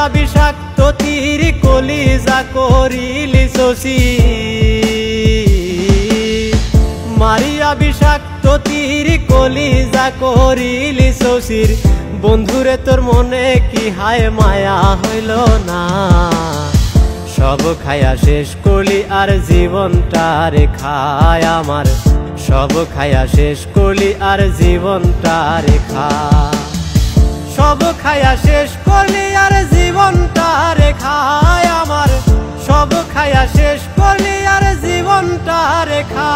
মারিয়া বিষাক্ত তীর কলিজা করিলি শশী, মারিয়া বিষাক্ত তীর কলিজা করিলি শশীর। বন্ধুরে তোর মনে কি হায় মায়া হইল না, সব খায়া শেষ করলি আর জীবনটা রে খায় আমার, সব খায়া শেষ করলি আর জীবনটা রে খা, সব খায়া শেষ করলি আর জীবনটা রে খায় আমার, সব খায়া শেষ করলি আর জীবনটা রে খা।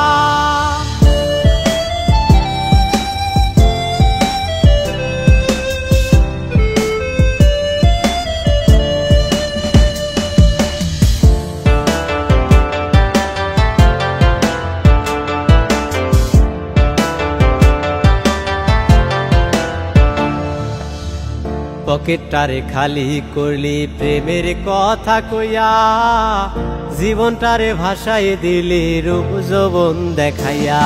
পকেটটারে খালি করলি প্রেমের কথা কইয়া, জীবনটারে ভাষায় দিলি রূপ যৌবন দেখাইয়া।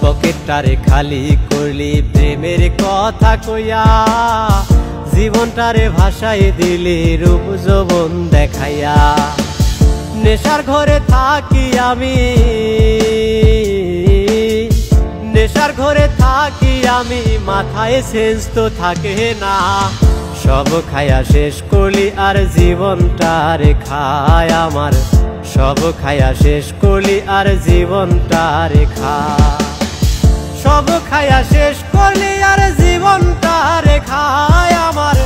পকেটটারে খালি করলি প্রেমের কথা কইয়া, জীবনটারে ভাষায় দিলি রূপ যৌবন দেখাইয়া। নেশার ঘরে থাকি আমি, নেশার ঘরে থাকি আমি, মাথায় সেন্স তো থাকে না, সব খায়া শেষ করলি আর জীবনটা রে খায় আমার, সব খায়া শেষ করলি আর জীবনটা রে খা, সব খায়া শেষ করলি আর জীবনটা রে খায় আমার,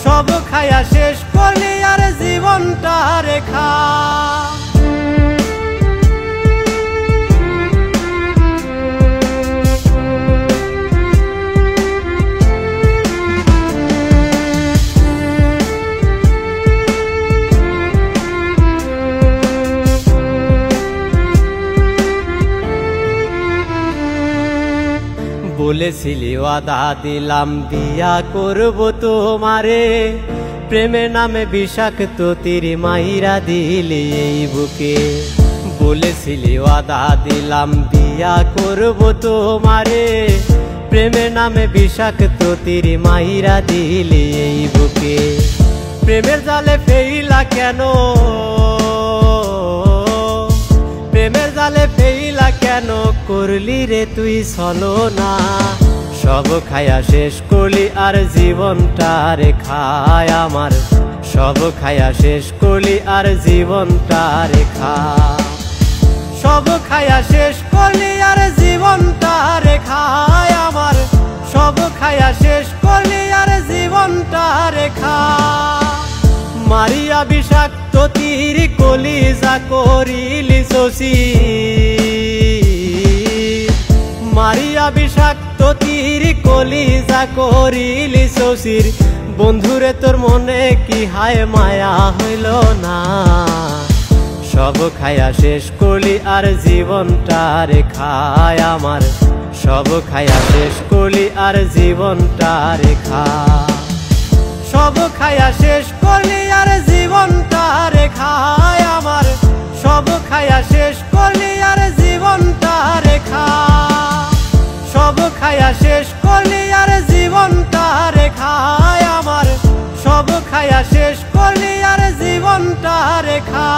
সব খায়া শেষ করলি আর জীবনটা রে খা। বলেছিলি ওয়াদা দিলাম বিয়া করব তোমারে, প্রেমের নামে বিষাক্ত তীর মাইরা দিলি এই বুকে। বলেছিলি ওয়াদা দিলাম বিয়া করব তোমারে, প্রেমের নামে বিষাক্ত তীর মাইরা দিলি এই বুকে। প্রেমের জালে ফেইলা কেন, প্রেমের জালে ফেইলা কেন করলি রে তুই ছলনা, সব খায়া শেষ করলি আর জীবনটা রে খায় আমার, সব খায়া শেষ করলি আর জীবনটা রে খা, সব খায়া শেষ করলি আর জীবনটা রে খায় আমার, সব খায়া শেষ করলি আর জীবনটা রে খা। মারিয়া বিষাক্ত তীর কলিজা করিলি শশী, মারিয়া বিষাক্ত তীর কলিজা করিলি শশীর। বন্ধুরে তোর মনে কি হায় মায়া হইল না, সব খায়া শেষ করলি আর জীবনটা রে খায় আমার, সব খায়া শেষ করলি আর জীবনটা রে খা, সব খায়া শেষ করলি আর জীবনটা রে খায় আমার, সব খায়া শেষ করলি আর জীবনটা রে খা, সব খায়া শেষ করলি আর জীবনটা রে খায় আমার, সব খায়া শেষ করলি আর জীবনটা রে খা।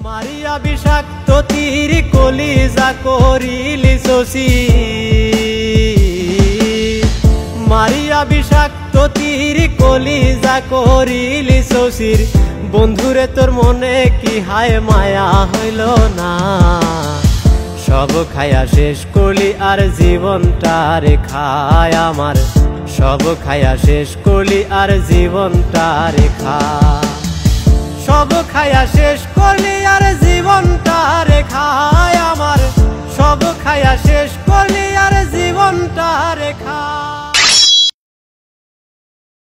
মারিয়া বিষাক্ত তীর কলিজা করিলি শশী, মারিয়া বিষাক্ত তীর কলিজা করিলি শশীর। বন্ধুরে তোর মনে কি হায় মায়া হইল না, সব খায়া শেষ করলি আর জীবনটা রে খায় আমার, সব খায়া শেষ করলি আর জীবনটা রে খা, সব খায়া শেষ করলি আর জীবনটা রে খায় আমার, সব খায়া শেষ করলি আর জীবনটা রে খা।